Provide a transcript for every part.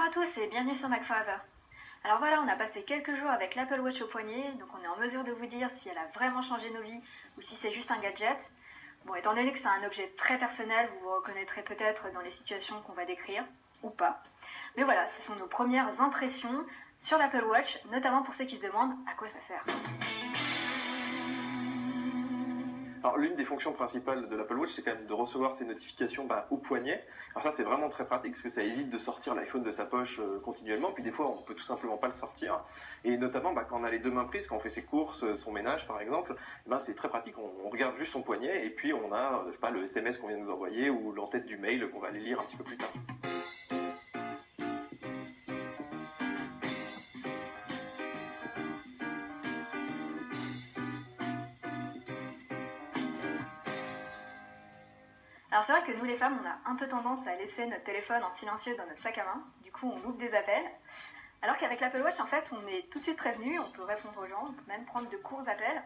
Bonjour à tous et bienvenue sur Mac Forever. Alors voilà, on a passé quelques jours avec l'Apple Watch au poignet, donc on est en mesure de vous dire si elle a vraiment changé nos vies ou si c'est juste un gadget. Bon, étant donné que c'est un objet très personnel, vous vous reconnaîtrez peut-être dans les situations qu'on va décrire, ou pas. Mais voilà, ce sont nos premières impressions sur l'Apple Watch, notamment pour ceux qui se demandent à quoi ça sert. Alors l'une des fonctions principales de l'Apple Watch, c'est quand même de recevoir ses notifications au poignet. Alors ça, c'est vraiment très pratique parce que ça évite de sortir l'iPhone de sa poche continuellement. Puis des fois, on peut tout simplement pas le sortir. Et notamment quand on a les deux mains prises, quand on fait ses courses, son ménage par exemple, c'est très pratique. On regarde juste son poignet et puis on a, le SMS qu'on vient de nous envoyer ou l'entête du mail qu'on va aller lire un petit peu plus tard. Alors c'est vrai que nous les femmes, on a un peu tendance à laisser notre téléphone en silencieux dans notre sac à main, du coup on loupe des appels. Alors qu'avec l'Apple Watch, en fait, on est tout de suite prévenu, on peut répondre aux gens, on peut même prendre de courts appels,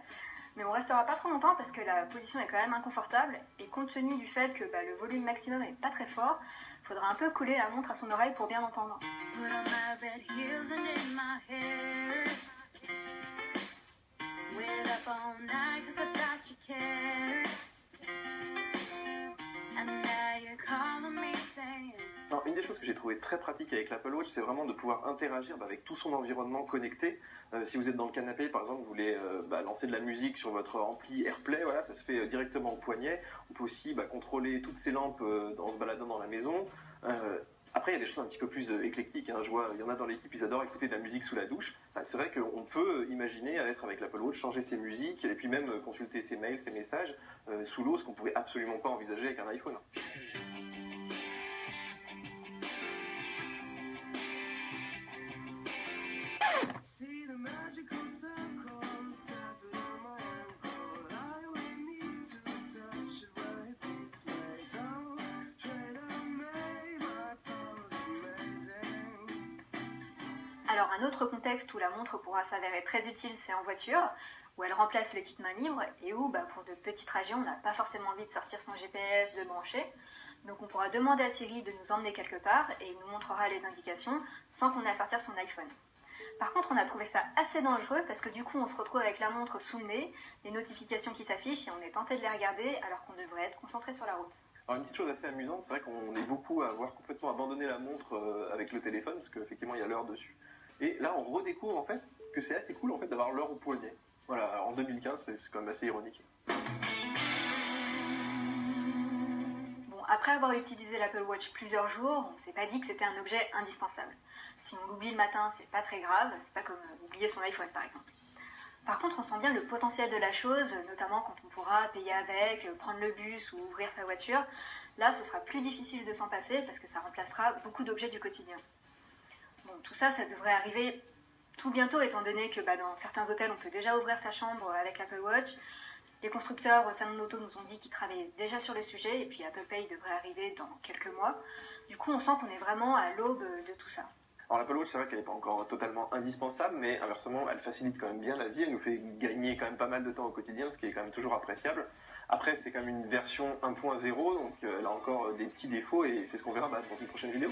mais on restera pas trop longtemps parce que la position est quand même inconfortable, et compte tenu du fait que le volume maximum est pas très fort, il faudra un peu coller la montre à son oreille pour bien entendre. Alors, une des choses que j'ai trouvé très pratique avec l'Apple Watch, c'est vraiment de pouvoir interagir avec tout son environnement connecté. Si vous êtes dans le canapé, par exemple, vous voulez lancer de la musique sur votre ampli AirPlay, voilà, ça se fait directement au poignet. On peut aussi contrôler toutes ces lampes en se baladant dans la maison. Après, il y a des choses un petit peu plus éclectiques. Je vois, il y en a dans l'équipe, ils adorent écouter de la musique sous la douche. C'est vrai qu'on peut imaginer, être avec l'Apple Watch, changer ses musiques et puis même consulter ses mails, ses messages sous l'eau, ce qu'on pouvait absolument pas envisager avec un iPhone. Alors un autre contexte où la montre pourra s'avérer très utile, c'est en voiture, où elle remplace le kit main libre et où pour de petits trajets, on n'a pas forcément envie de sortir son GPS, de brancher. Donc on pourra demander à Siri de nous emmener quelque part et il nous montrera les indications sans qu'on ait à sortir son iPhone. Par contre, on a trouvé ça assez dangereux parce que du coup, on se retrouve avec la montre sous le nez, les notifications qui s'affichent et on est tenté de les regarder alors qu'on devrait être concentré sur la route. Alors une petite chose assez amusante, c'est vrai qu'on est beaucoup à avoir complètement abandonné la montre avec le téléphone parce qu'effectivement il y a l'heure dessus. Et là on redécouvre en fait que c'est assez cool en fait d'avoir l'heure au poignet. Voilà, en 2015 c'est quand même assez ironique. Bon, après avoir utilisé l'Apple Watch plusieurs jours, on s'est pas dit que c'était un objet indispensable. Si on l'oublie le matin, c'est pas très grave, c'est pas comme oublier son iPhone par exemple. Par contre, on sent bien le potentiel de la chose, notamment quand on pourra payer avec, prendre le bus ou ouvrir sa voiture. Là, ce sera plus difficile de s'en passer parce que ça remplacera beaucoup d'objets du quotidien. Bon, tout ça, ça devrait arriver tout bientôt, étant donné que dans certains hôtels, on peut déjà ouvrir sa chambre avec l'Apple Watch. Les constructeurs au salon de l'auto nous ont dit qu'ils travaillaient déjà sur le sujet, et puis Apple Pay devrait arriver dans quelques mois. Du coup, on sent qu'on est vraiment à l'aube de tout ça. Alors l'Apple Watch, c'est vrai qu'elle n'est pas encore totalement indispensable, mais inversement, elle facilite quand même bien la vie, elle nous fait gagner quand même pas mal de temps au quotidien, ce qui est quand même toujours appréciable. Après, c'est quand même une version 1.0, donc elle a encore des petits défauts, et c'est ce qu'on verra dans une prochaine vidéo.